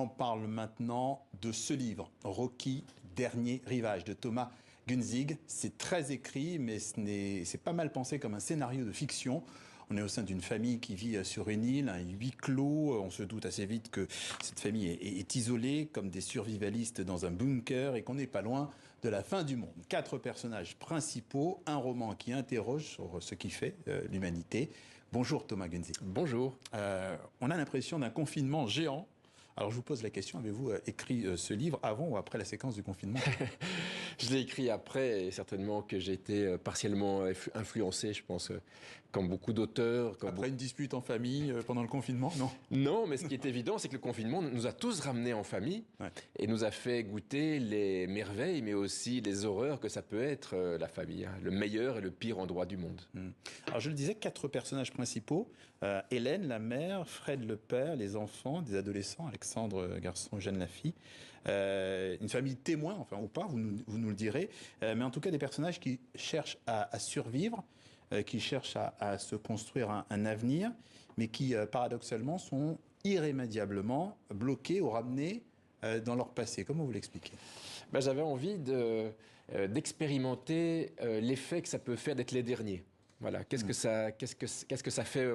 On parle maintenant de ce livre, Rocky, Dernier Rivage, de Thomas Günzig. C'est très écrit, mais c'est pas mal pensé comme un scénario de fiction. On est au sein d'une famille qui vit sur une île, un huis clos. On se doute assez vite que cette famille est isolée, comme des survivalistes dans un bunker, et qu'on n'est pas loin de la fin du monde. 4 personnages principaux, un roman qui interroge sur ce qui fait l'humanité. Bonjour Thomas Günzig. Bonjour. On a l'impression d'un confinement géant. Alors je vous pose la question, avez-vous écrit ce livre avant ou après la séquence du confinement? Je l'ai écrit après, et certainement que j'ai été partiellement influencé, je pense, comme beaucoup d'auteurs. Après une dispute en famille pendant le confinement, non? Non, mais ce qui est évident, c'est que le confinement nous a tous ramenés en famille, ouais, et nous a fait goûter les merveilles, mais aussi les horreurs que ça peut être, la famille, hein, le meilleur et le pire endroit du monde. Alors je le disais, 4 personnages principaux, Hélène, la mère, Fred, le père, les enfants, des adolescents, Alexandre, garçon, Jeanne, la fille, une famille témoin, enfin ou pas, vous nous le direz, mais en tout cas des personnages qui cherchent à survivre, qui cherchent à se construire un avenir, mais qui paradoxalement sont irrémédiablement bloqués ou ramenés dans leur passé. Comment vous l'expliquez? J'avais envie d'expérimenter l'effet que ça peut faire d'être les derniers. Voilà, qu'est-ce que ça fait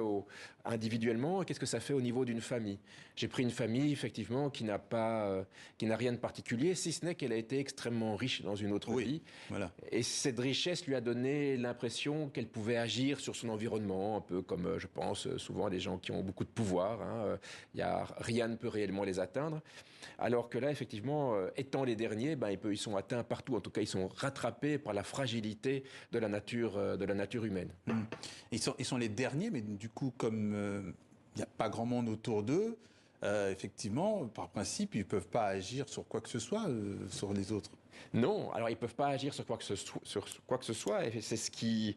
individuellement et qu'est-ce que ça fait au niveau d'une famille. J'ai pris une famille effectivement qui n'a rien de particulier, si ce n'est qu'elle a été extrêmement riche dans une autre vie. Voilà. Et cette richesse lui a donné l'impression qu'elle pouvait agir sur son environnement, un peu comme je pense souvent les gens qui ont beaucoup de pouvoir. Hein, rien ne peut réellement les atteindre. Alors que là, effectivement, étant les derniers, ils sont atteints partout. En tout cas, ils sont rattrapés par la fragilité de la nature humaine. Ils sont les derniers, mais du coup, comme il n'y a pas grand monde autour d'eux, effectivement, par principe, ils ne peuvent pas agir sur quoi que ce soit, sur les autres. Non, alors ils peuvent pas agir sur quoi que ce soit. Et c'est ce qui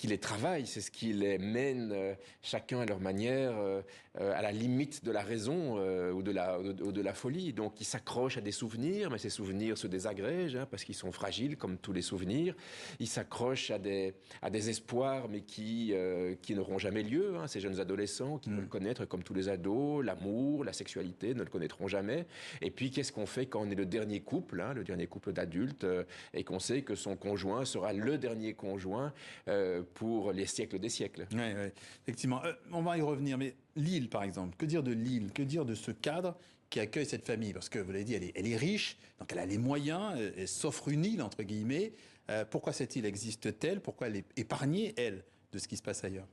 les travaille, c'est ce qui les mène chacun à leur manière, à la limite de la raison ou de la folie. Donc ils s'accrochent à des souvenirs, mais ces souvenirs se désagrègent parce qu'ils sont fragiles comme tous les souvenirs. Ils s'accrochent à des espoirs, mais qui n'auront jamais lieu. Ces jeunes adolescents qui veulent connaître, comme tous les ados, l'amour, la sexualité, ne le connaîtront jamais. Et puis qu'est-ce qu'on fait quand on est le dernier couple d'adultes, et qu'on sait que son conjoint sera le dernier conjoint pour les siècles des siècles. Oui, effectivement. On va y revenir, mais l'île, par exemple, que dire de l'île? Que dire de ce cadre qui accueille cette famille? Parce que, vous l'avez dit, elle est riche, donc elle a les moyens, elle s'offre une île, entre guillemets. Pourquoi cette île existe-t-elle? Pourquoi elle est épargnée, elle, de ce qui se passe ailleurs?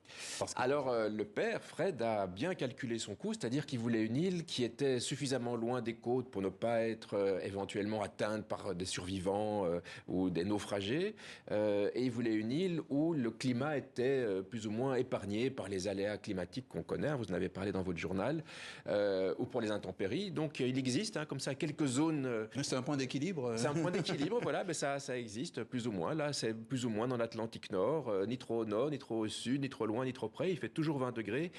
Alors, le père, Fred, a bien calculé son coût, c'est-à-dire qu'il voulait une île qui était suffisamment loin des côtes pour ne pas être éventuellement atteinte par des survivants ou des naufragés, et il voulait une île où le climat était plus ou moins épargné par les aléas climatiques qu'on connaît, vous en avez parlé dans votre journal, ou pour les intempéries. Donc, il existe comme ça quelques zones... c'est un point d'équilibre. C'est un point d'équilibre, voilà, mais ça existe plus ou moins. Là, c'est plus ou moins dans l'Atlantique Nord, ni trop au nord, ni trop au sud, ni trop loin, ni trop près. Il fait toujours 20 degrés.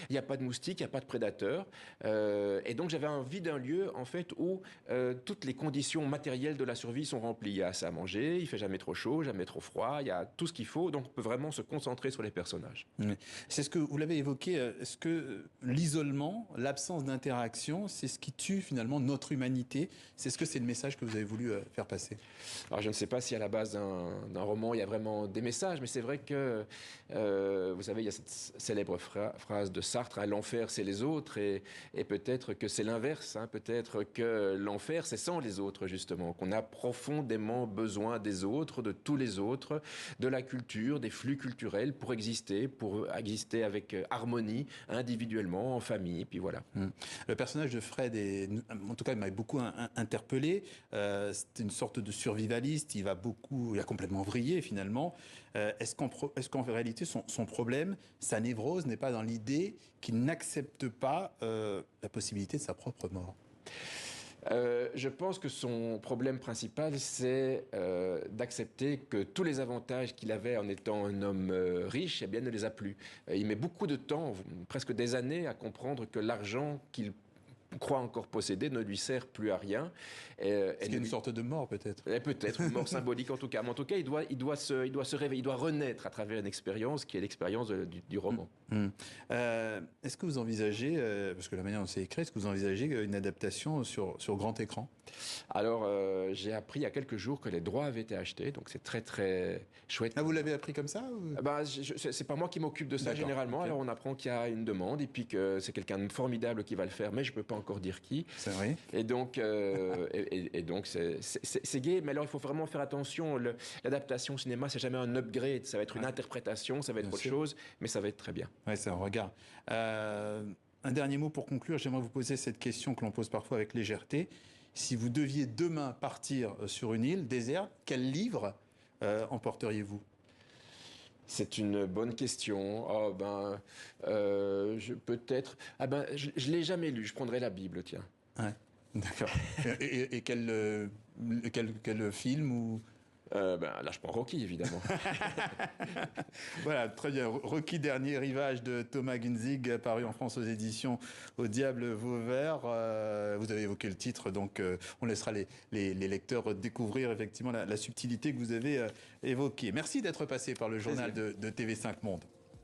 Il n'y a pas de moustiques, il n'y a pas de prédateurs. Et donc, j'avais envie d'un lieu, en fait, où toutes les conditions matérielles de la survie sont remplies. Il y a assez à manger, il fait jamais trop chaud, jamais trop froid. Il y a tout ce qu'il faut. Donc, on peut vraiment se concentrer sur les personnages. C'est ce que vous l'avez évoqué. Est-ce que l'isolement, l'absence d'interaction, c'est ce qui tue finalement notre humanité? C'est ce que c'est le message que vous avez voulu faire passer? Alors, je ne sais pas si à la base d'un roman, il y a vraiment des messages, mais c'est vrai que vous savez, il y a cette célèbre phrase de Sartre, l'enfer c'est les autres, et peut-être que c'est l'inverse, peut-être que l'enfer c'est sans les autres justement, qu'on a profondément besoin des autres, de tous les autres, de la culture, des flux culturels pour exister avec harmonie, individuellement, en famille, puis voilà. Le personnage de Fred en tout cas, il m'a beaucoup interpellé. C'est une sorte de survivaliste, il a complètement vrillé finalement. Est-ce qu'en réalité, son problème, sa névrose n'est pas dans l'idée qu'il n'accepte pas la possibilité de sa propre mort? Je pense que son problème principal, c'est d'accepter que tous les avantages qu'il avait en étant un homme riche, ne les a plus. Il met beaucoup de temps, presque des années, à comprendre que l'argent qu'il croit encore posséder ne lui sert plus à rien. Est-ce qu'il y a une sorte de mort peut-être? Peut-être une mort symbolique en tout cas. Mais en tout cas, il doit se réveiller, il doit renaître à travers une expérience qui est l'expérience du roman. Est-ce que vous envisagez, parce que la manière dont c'est écrit, est-ce que vous envisagez une adaptation sur grand écran? Alors, j'ai appris il y a quelques jours que les droits avaient été achetés, donc c'est très très chouette. Ah, vous l'avez appris comme ça ou... C'est pas moi qui m'occupe de ça généralement. Okay. Alors on apprend qu'il y a une demande et puis que c'est quelqu'un de formidable qui va le faire, mais je peux pas encore dire qui. C'est vrai. Et donc, c'est gai, mais alors il faut vraiment faire attention. L'adaptation au cinéma, c'est jamais un upgrade, ça va être une interprétation, ça va être autre chose, mais ça va être très bien. Ouais, c'est un regard. Un dernier mot pour conclure, j'aimerais vous poser cette question que l'on pose parfois avec légèreté. Si vous deviez demain partir sur une île déserte, quel livre emporteriez-vous? C'est une bonne question. Oh peut-être. Je l'ai jamais lu. Je prendrais la Bible, tiens. Ouais, d'accord. et quel film ou... Là, je prends Rocky, évidemment. Voilà, très bien. Rocky, dernier rivage de Thomas Günzig, paru en France aux éditions Au Diable Vauvert. Vous avez évoqué le titre, donc on laissera les lecteurs découvrir effectivement la subtilité que vous avez évoquée. Merci d'être passé par le journal de TV5 Monde.